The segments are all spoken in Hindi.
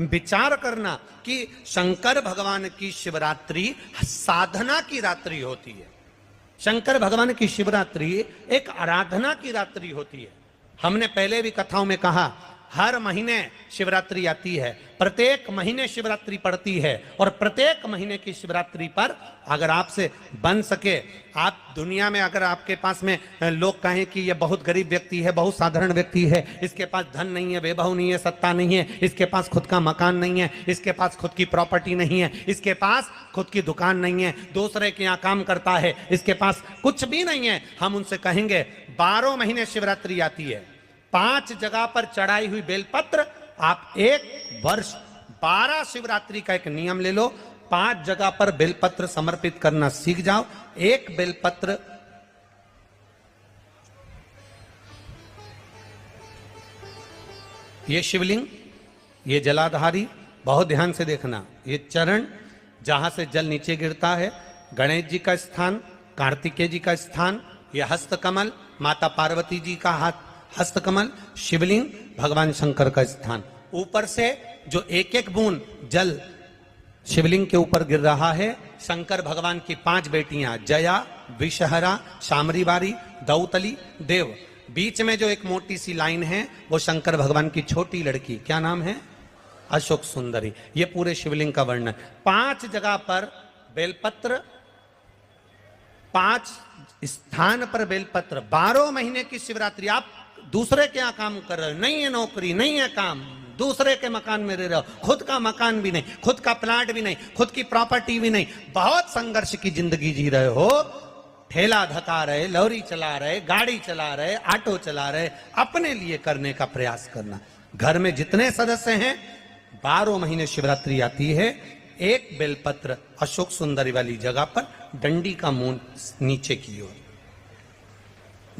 विचार करना कि शंकर भगवान की शिवरात्रि साधना की रात्रि होती है। शंकर भगवान की शिवरात्रि एक आराधना की रात्रि होती है। हमने पहले भी कथाओं में कहा, हर महीने शिवरात्रि आती है, प्रत्येक महीने शिवरात्रि पड़ती है, और प्रत्येक महीने की शिवरात्रि पर अगर आपसे बन सके, आप दुनिया में अगर आपके पास में लोग कहें कि ये बहुत गरीब व्यक्ति है, बहुत साधारण व्यक्ति है, इसके पास धन नहीं है, वैभव नहीं है, सत्ता नहीं है, इसके पास खुद का मकान नहीं है, इसके पास खुद की प्रॉपर्टी नहीं है, इसके पास खुद की दुकान नहीं है, दूसरे के यहाँ काम करता है, इसके पास कुछ भी नहीं है, हम उनसे कहेंगे 12 महीने शिवरात्रि आती है, 5 जगह पर चढ़ाई हुई बेलपत्र, आप एक वर्ष 12 शिवरात्रि का एक नियम ले लो, 5 जगह पर बेलपत्र समर्पित करना सीख जाओ। एक बेलपत्र ये शिवलिंग, ये जलाधारी, बहुत ध्यान से देखना, ये चरण जहां से जल नीचे गिरता है, गणेश जी का स्थान, कार्तिकेय जी का स्थान, ये हस्तकमल माता पार्वती जी का हाथ हस्तकमल, शिवलिंग भगवान शंकर का स्थान। ऊपर से जो एक एक बूंद जल शिवलिंग के ऊपर गिर रहा है, शंकर भगवान की 5 बेटियां जया, विषहरा, शामरीबारी, दौतली, देव। बीच में जो एक मोटी सी लाइन है वो शंकर भगवान की छोटी लड़की, क्या नाम है? अशोक सुंदरी। ये पूरे शिवलिंग का वर्णन। 5 जगह पर बेलपत्र, 5 स्थान पर बेलपत्र, 12 महीने की शिवरात्रि। आप दूसरे के यहाँ काम कर रहे हो, नहीं है नौकरी, नहीं है काम, दूसरे के मकान में रह रहे हो, खुद का मकान भी नहीं, खुद का प्लाट भी नहीं, खुद की प्रॉपर्टी भी नहीं, बहुत संघर्ष की जिंदगी जी रहे हो, ठेला धका रहे, लॉरी चला रहे, गाड़ी चला रहे, ऑटो चला रहे, अपने लिए करने का प्रयास करना। घर में जितने सदस्य हैं, 12 महीने शिवरात्रि आती है, एक बेलपत्र अशोक सुंदरी वाली जगह पर, डंडी का मुंह नीचे की ओर।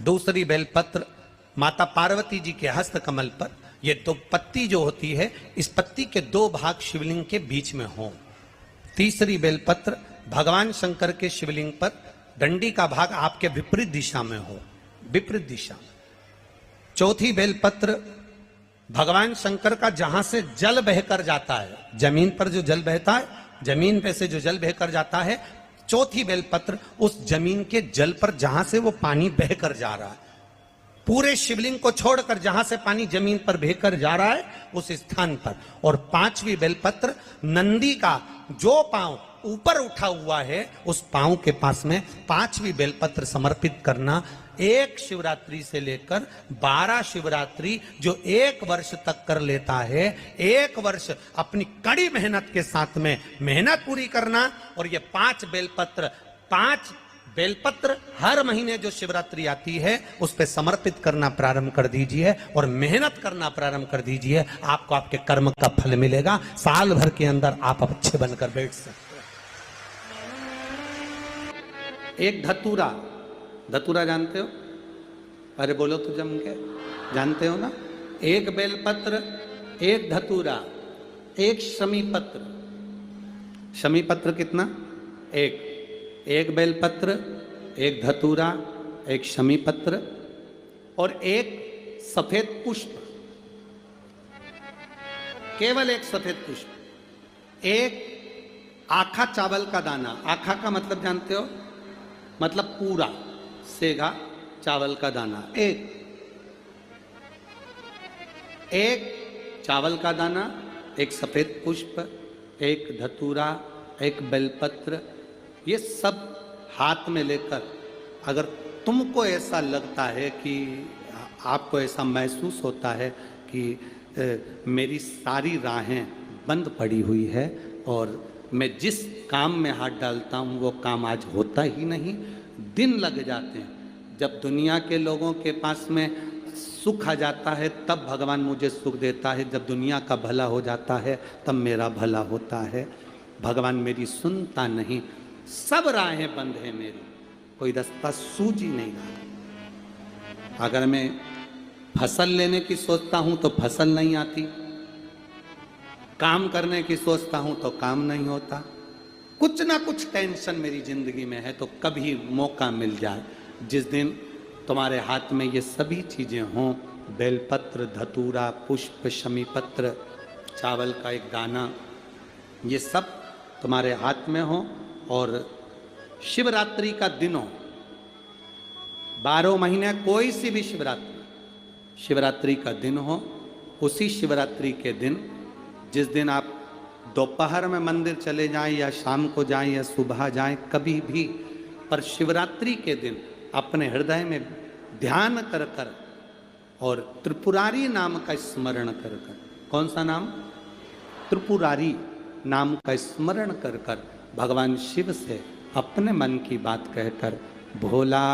दूसरी बेलपत्र माता पार्वती जी के हस्त कमल पर। ये 2 पत्ती जो होती है, इस पत्ती के 2 भाग शिवलिंग के बीच में हो। तीसरी बेलपत्र भगवान शंकर के शिवलिंग पर, डंडी का भाग आपके विपरीत दिशा में हो, विपरीत दिशा। चौथी बेलपत्र भगवान शंकर का जहां से जल बहकर जाता है, जमीन पर जो जल बहता है, जमीन पे से जो जल बहकर जाता है, चौथी बेलपत्र उस जमीन के जल पर जहां से वो पानी बहकर जा रहा है, पूरे शिवलिंग को छोड़कर जहां से पानी जमीन पर बहकर जा रहा है उस स्थान पर। और 5वीं बेलपत्र नंदी का जो पांव ऊपर उठा हुआ है, उस पांव के पास में 5वीं बेलपत्र समर्पित करना। एक शिवरात्रि से लेकर 12 शिवरात्रि जो 1 वर्ष तक कर लेता है, 1 वर्ष अपनी कड़ी मेहनत के साथ में मेहनत पूरी करना। और ये 5 बेलपत्र हर महीने जो शिवरात्रि आती है उस पे समर्पित करना प्रारंभ कर दीजिए और मेहनत करना प्रारंभ कर दीजिए। आपको आपके कर्म का फल मिलेगा। साल भर के अंदर आप अच्छे बनकर बैठ सकते हैं। एक धतूरा, धतूरा जानते हो? अरे बोलो तो जम के, जानते हो ना? एक बेलपत्र, एक धतूरा, एक शमीपत्र। शमीपत्र कितना? एक बेलपत्र, एक धतूरा, एक शमीपत्र और एक सफेद पुष्प, केवल एक सफेद पुष्प। एक आखा चावल का दाना, आखा का मतलब जानते हो? मतलब पूरा सेगा चावल का दाना। एक चावल का दाना, एक सफेद पुष्प, एक धतूरा, एक बेलपत्र, ये सब हाथ में लेकर अगर तुमको ऐसा लगता है कि आपको ऐसा महसूस होता है कि मेरी सारी राहें बंद पड़ी हुई है और मैं जिस काम में हाथ डालता हूँ वो काम आज होता ही नहीं, दिन लग जाते हैं। जब दुनिया के लोगों के पास में सुख आ जाता है तब भगवान मुझे सुख देता है, जब दुनिया का भला हो जाता है तब मेरा भला होता है। भगवान मेरी सुनता नहीं, सब राहें बंद है मेरी, कोई रास्ता सूझ ही नहीं रहा। अगर मैं फसल लेने की सोचता हूं तो फसल नहीं आती, काम करने की सोचता हूं तो काम नहीं होता, कुछ ना कुछ टेंशन मेरी जिंदगी में है। तो कभी मौका मिल जाए जिस दिन तुम्हारे हाथ में ये सभी चीजें हों, बेलपत्र, धतूरा, पुष्प, शमीपत्र चावल का एक दाना, ये सब तुम्हारे हाथ में हो, और शिवरात्रि का दिन हो, 12 महीने कोई सी भी शिवरात्रि का दिन हो, उसी शिवरात्रि के दिन, जिस दिन आप दोपहर में मंदिर चले जाएं या शाम को जाएं या सुबह जाएं, कभी भी, पर शिवरात्रि के दिन अपने हृदय में ध्यान कर कर और त्रिपुरारी नाम का स्मरण कर कर, कौन सा नाम? त्रिपुरारी नाम का स्मरण कर कर भगवान शिव से अपने मन की बात कहकर, भोला